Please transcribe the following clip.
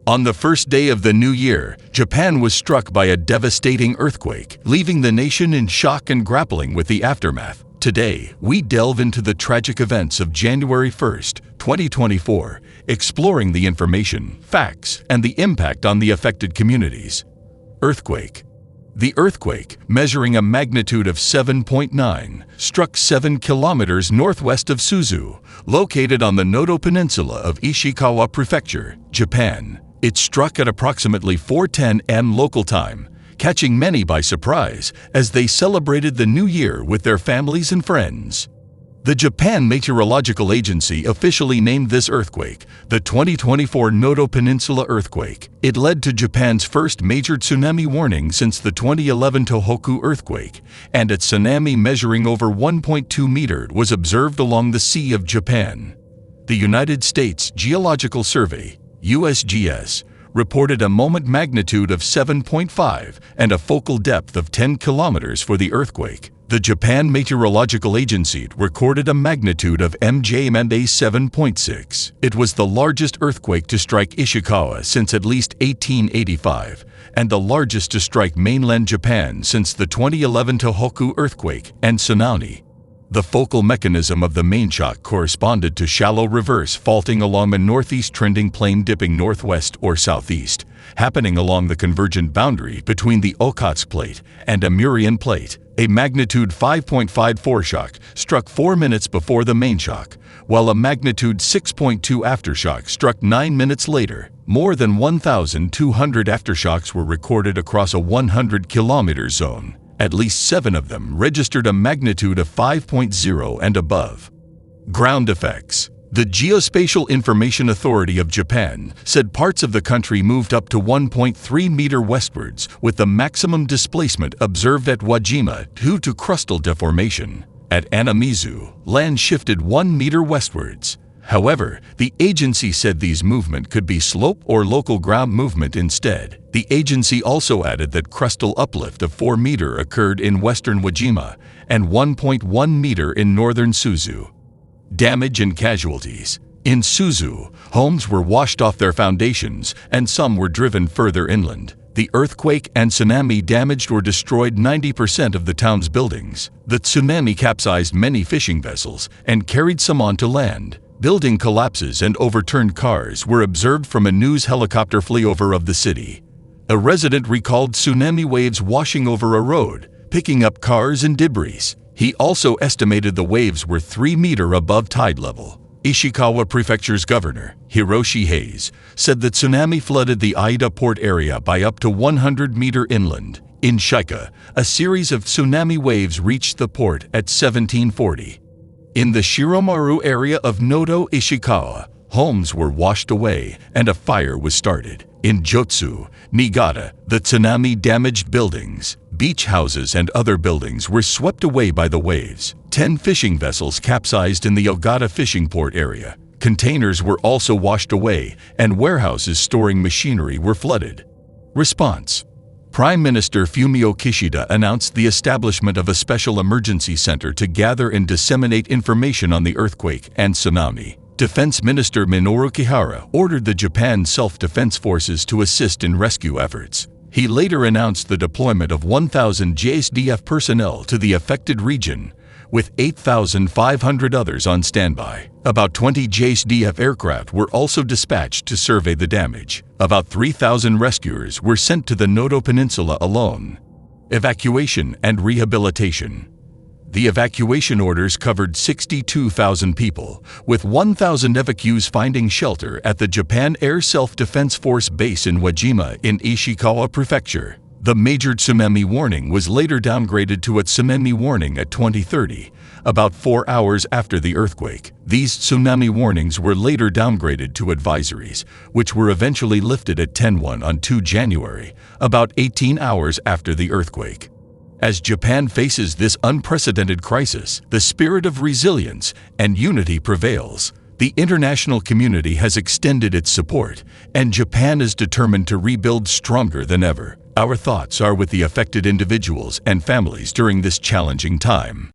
On the first day of the new year, Japan was struck by a devastating earthquake, leaving the nation in shock and grappling with the aftermath. Today, we delve into the tragic events of January 1st, 2024, exploring the information, facts, and the impact on the affected communities. Earthquake. The earthquake, measuring a magnitude of 7.9, struck 7 kilometers northwest of Suzu, located on the Noto Peninsula of Ishikawa Prefecture, Japan. It struck at approximately 4:10 am local time, catching many by surprise as they celebrated the new year with their families and friends. The Japan Meteorological Agency officially named this earthquake the 2024 Noto Peninsula earthquake. It led to Japan's first major tsunami warning since the 2011 Tohoku earthquake, and a tsunami measuring over 1.2 meters was observed along the Sea of Japan. The United States Geological Survey, USGS, reported a moment magnitude of 7.5 and a focal depth of 10 kilometers for the earthquake. The Japan Meteorological Agency recorded a magnitude of MJMA 7.6. It was the largest earthquake to strike Ishikawa since at least 1885, and the largest to strike mainland Japan since the 2011 Tohoku earthquake and tsunami. The focal mechanism of the main shock corresponded to shallow reverse faulting along a northeast trending plane dipping northwest or southeast, happening along the convergent boundary between the Okhotsk Plate and Amurian Plate. A magnitude 5.54 shock struck 4 minutes before the main shock, while a magnitude 6.2 aftershock struck 9 minutes later. More than 1,200 aftershocks were recorded across a 100-kilometer zone. At least 7 of them registered a magnitude of 5.0 and above. Ground effects. The Geospatial Information Authority of Japan said parts of the country moved up to 1.3 meters westwards, with the maximum displacement observed at Wajima due to crustal deformation. At Anamizu, land shifted 1 meter westwards. However, the agency said these movement could be slope or local ground movement instead. The agency also added that crustal uplift of 4 meters occurred in western Wajima and 1.1 meters in northern Suzu. Damage and casualties. In Suzu, homes were washed off their foundations and some were driven further inland. The earthquake and tsunami damaged or destroyed 90% of the town's buildings. The tsunami capsized many fishing vessels and carried some onto land. Building collapses and overturned cars were observed from a news helicopter flyover of the city. A resident recalled tsunami waves washing over a road, picking up cars and debris. He also estimated the waves were 3 meters above tide level. Ishikawa Prefecture's governor, Hiroshi Hase, said the tsunami flooded the Iida Port area by up to 100 meters inland. In Shika, a series of tsunami waves reached the port at 1740. In the Shiromaru area of Noto, Ishikawa, homes were washed away and a fire was started. In Jōetsu, Niigata, the tsunami damaged buildings, beach houses and other buildings were swept away by the waves. 10 fishing vessels capsized in the Ogata Fishing Port area. Containers were also washed away and warehouses storing machinery were flooded. Response. Prime Minister Fumio Kishida announced the establishment of a special emergency center to gather and disseminate information on the earthquake and tsunami. Defense Minister Minoru Kihara ordered the Japan Self-Defense Forces to assist in rescue efforts. He later announced the deployment of 1,000 JSDF personnel to the affected region, with 8,500 others on standby. About 20 JSDF aircraft were also dispatched to survey the damage. About 3,000 rescuers were sent to the Noto Peninsula alone. Evacuation and rehabilitation. The evacuation orders covered 62,000 people, with 1,000 evacuees finding shelter at the Japan Air Self-Defense Force base in Wajima in Ishikawa Prefecture. The major tsunami warning was later downgraded to a tsunami warning at 2030, about 4 hours after the earthquake. These tsunami warnings were later downgraded to advisories, which were eventually lifted at 10:01 on 2 January, about 18 hours after the earthquake. As Japan faces this unprecedented crisis, the spirit of resilience and unity prevails. The international community has extended its support, and Japan is determined to rebuild stronger than ever. Our thoughts are with the affected individuals and families during this challenging time.